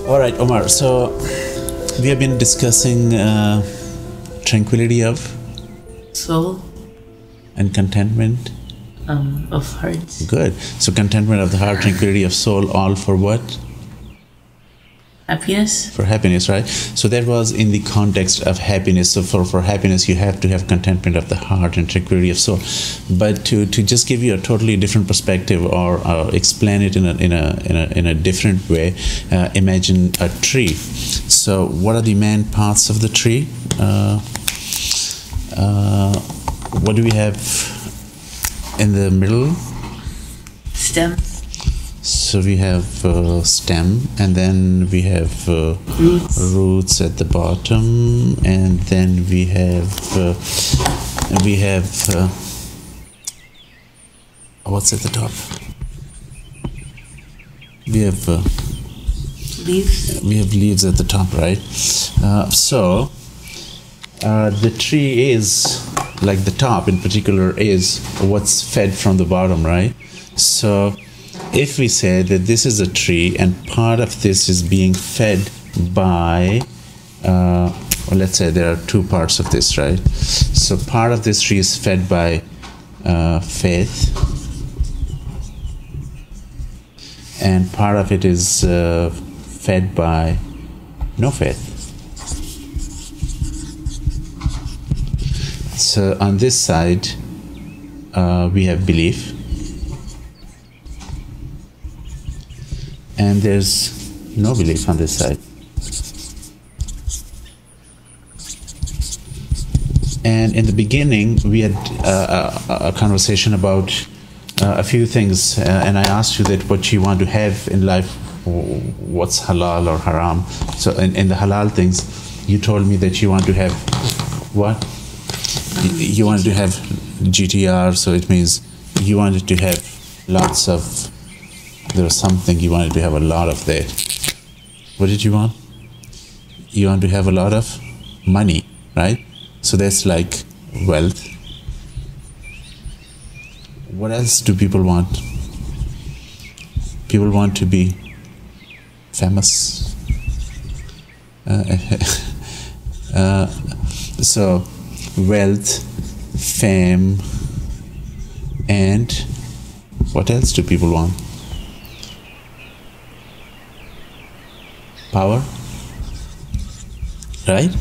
All right, Omar. So we have been discussing tranquility of soul and contentment of heart. Good. So contentment of the heart, tranquility of soul, all for what? Happiness. For happiness, right? So that was in the context of happiness. So for happiness, you have to have contentment of the heart and tranquility of soul. But to just give you a totally different perspective, or explain it in a different way, imagine a tree. So what are the main parts of the tree? What do we have in the middle? Stem. So we have stem, and then we have roots at the bottom, and then we have what's at the top? We have leaves. We have leaves at the top, right? So the tree is, like the top in particular, is what's fed from the bottom, right? So if we say that this is a tree and part of this is being fed by, well, let's say there are two parts of this, right? So part of this tree is fed by faith, and part of it is fed by no faith. So on this side, we have belief, and there's no belief on this side. And in the beginning, we had a conversation about a few things, and I asked you that what you want to have in life, what's halal or haram. So in the halal things, you told me that you want to have what? You wanted to have GTR, so it means you wanted to have lots of, there was something you wanted to have a lot of that. What did you want? You want to have a lot of money, right? So that's like wealth. What else do people want? People want to be famous. So wealth, fame, and what else do people want? Power, right?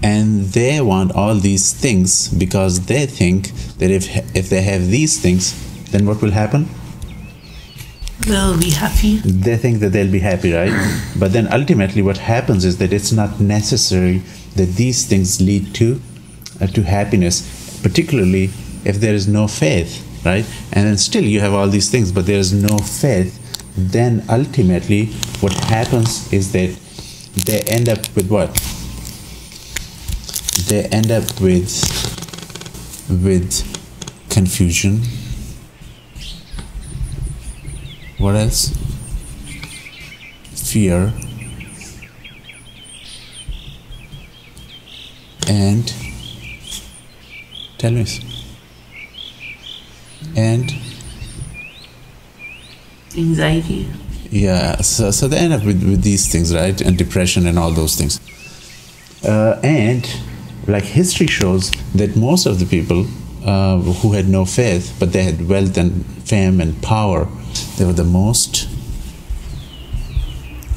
And they want all these things because they think that if they have these things, then what will happen? They'll be happy. They think that they'll be happy, right? But then ultimately what happens is that it's not necessary that these things lead to happiness, particularly if there is no faith, right? And then still you have all these things, but there is no faith. Then ultimately what happens is that they end up with what? They end up with confusion. What else? Fear. And tell me. And anxiety. Yeah, so they end up with these things, right? And depression and all those things. And like history shows that most of the people who had no faith, but they had wealth and fame and power, they were the most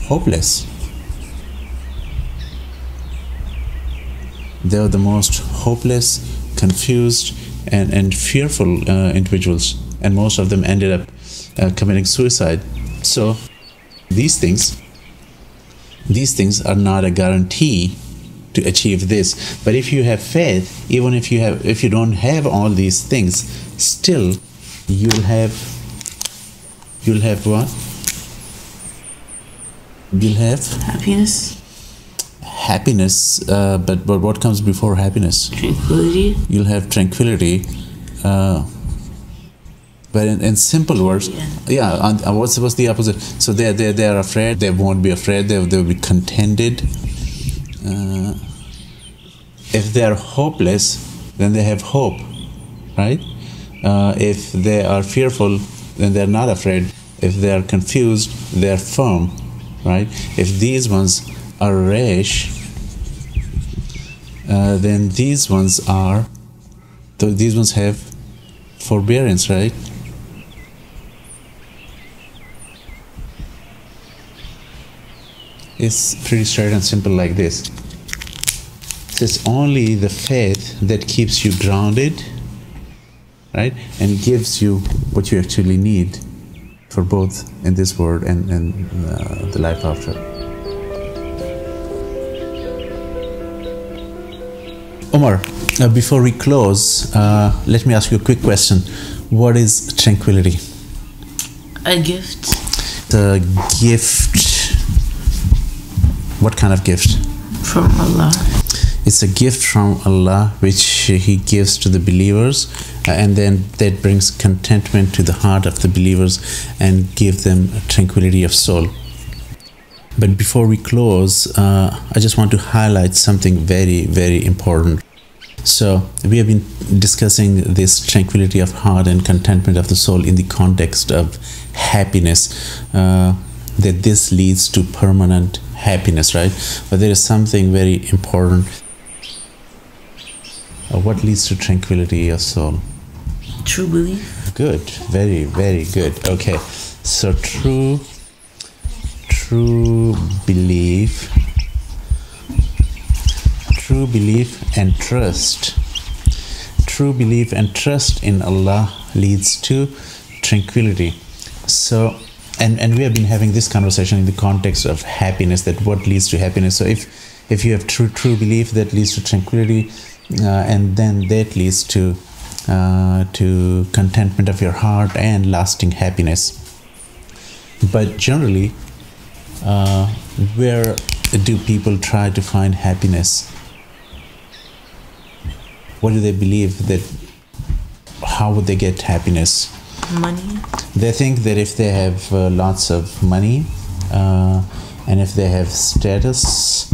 hopeless. They were the most hopeless, confused, and fearful individuals. And most of them ended up committing suicide. So these things are not a guarantee to achieve this. But if you have faith, even if you don't have all these things, still you'll have what? You'll have happiness. Happiness, but what comes before happiness? Tranquility. You'll have tranquility. But in simple words, what's the opposite? So they are afraid. They won't be afraid. They will be contented. If they are hopeless, then they have hope, right? If they are fearful, then they are not afraid. If they are confused, they are firm. right? If these ones are resh, then these ones are, these ones have forbearance, right? It's pretty straight and simple like this. So it's only the faith that keeps you grounded, right, and gives you what you actually need for both in this world and the life after. Omar, before we close, let me ask you a quick question. What is tranquility? A gift. The gift. What kind of gift? From Allah. It's a gift from Allah which He gives to the believers, and then that brings contentment to the heart of the believers and give them tranquility of soul. But before we close, I just want to highlight something very, very important. So we have been discussing this tranquility of heart and contentment of the soul in the context of happiness, that this leads to permanent happiness, right? But there is something very important. What leads to tranquility of soul? True belief. Good, very, very good. Okay, so true belief and trust. True belief and trust in Allah leads to tranquility. So, and we have been having this conversation in the context of happiness, that what leads to happiness. So if you have true belief, that leads to tranquility, and then that leads to contentment of your heart and lasting happiness. But generally, where do people try to find happiness? What do they believe that, how would they get happiness? Money. They think that if they have lots of money, and if they have status,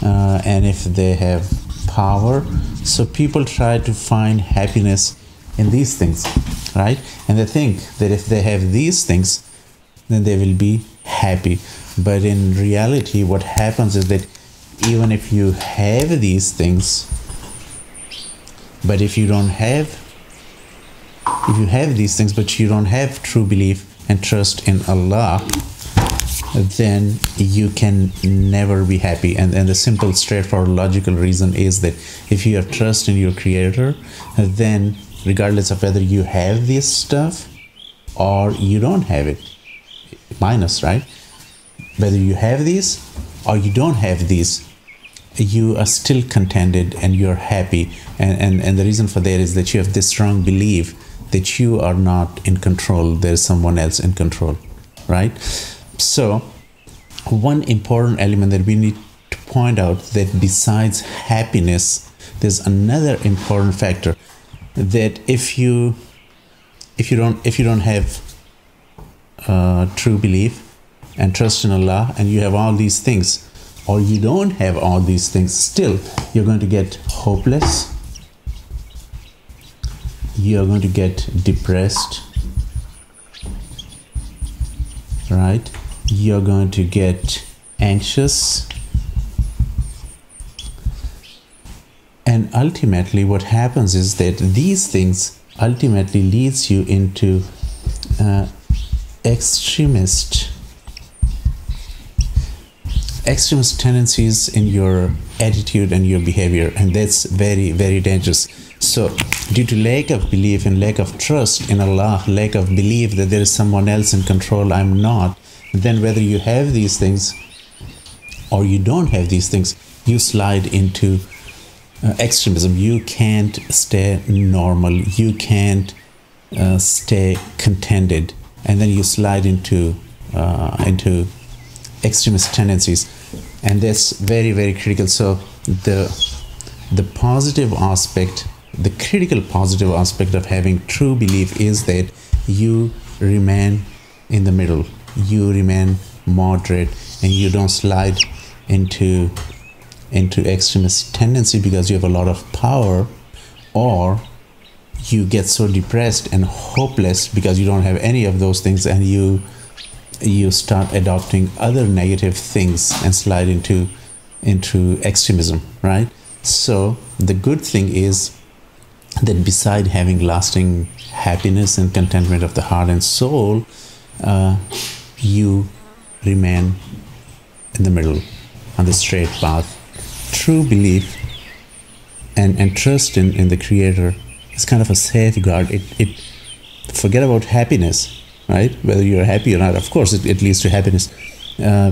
and if they have power, so people try to find happiness in these things, right? And they think that if they have these things, then they will be happy. But in reality, what happens is that even if you have these things, but if you have these things but you don't have true belief and trust in Allah, then you can never be happy. And the simple, straightforward, logical reason is that if you have trust in your Creator, then regardless of whether you have this stuff or you don't have it, minus, right? Whether you have these or you don't have these, you are still contented and you're happy. And the reason for that is that you have this strong belief that you are not in control, there's someone else in control, right? So one important element that we need to point out, that besides happiness, there's another important factor, that if you don't have true belief and trust in Allah, and you have all these things, or you don't have all these things, still you're going to get hopeless, you're going to get depressed, right? You're going to get anxious, and ultimately what happens is that these things ultimately leads you into extremist tendencies in your attitude and your behavior, and that's very, very dangerous. So due to lack of belief and lack of trust in Allah, lack of belief that there is someone else in control, I'm not, then whether you have these things or you don't have these things, you slide into extremism. You can't stay normal, you can't stay contented, and then you slide into extremist tendencies, and that's very, very critical. So the positive aspect, the critical positive aspect of having true belief is that you remain in the middle, you remain moderate, and you don't slide into extremist tendency because you have a lot of power, or you get so depressed and hopeless because you don't have any of those things, and you you start adopting other negative things and slide into extremism, right? So the good thing is that beside having lasting happiness and contentment of the heart and soul, you remain in the middle, on the straight path. True belief and trust in the Creator is kind of a safeguard. It forget about happiness, right? Whether you're happy or not, of course it leads to happiness,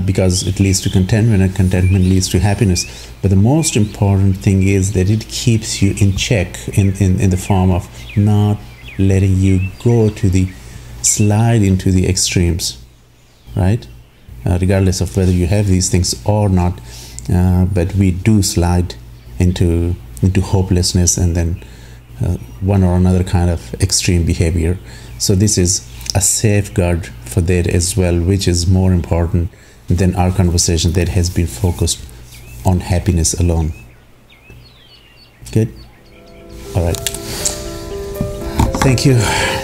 because it leads to contentment, and contentment leads to happiness. But the most important thing is that it keeps you in check in the form of not letting you slide into the extremes, right? Regardless of whether you have these things or not, but we do slide into hopelessness and then one or another kind of extreme behavior. So this is a safeguard for that as well, which is more important than our conversation that has been focused on happiness alone. Good? All right. Thank you.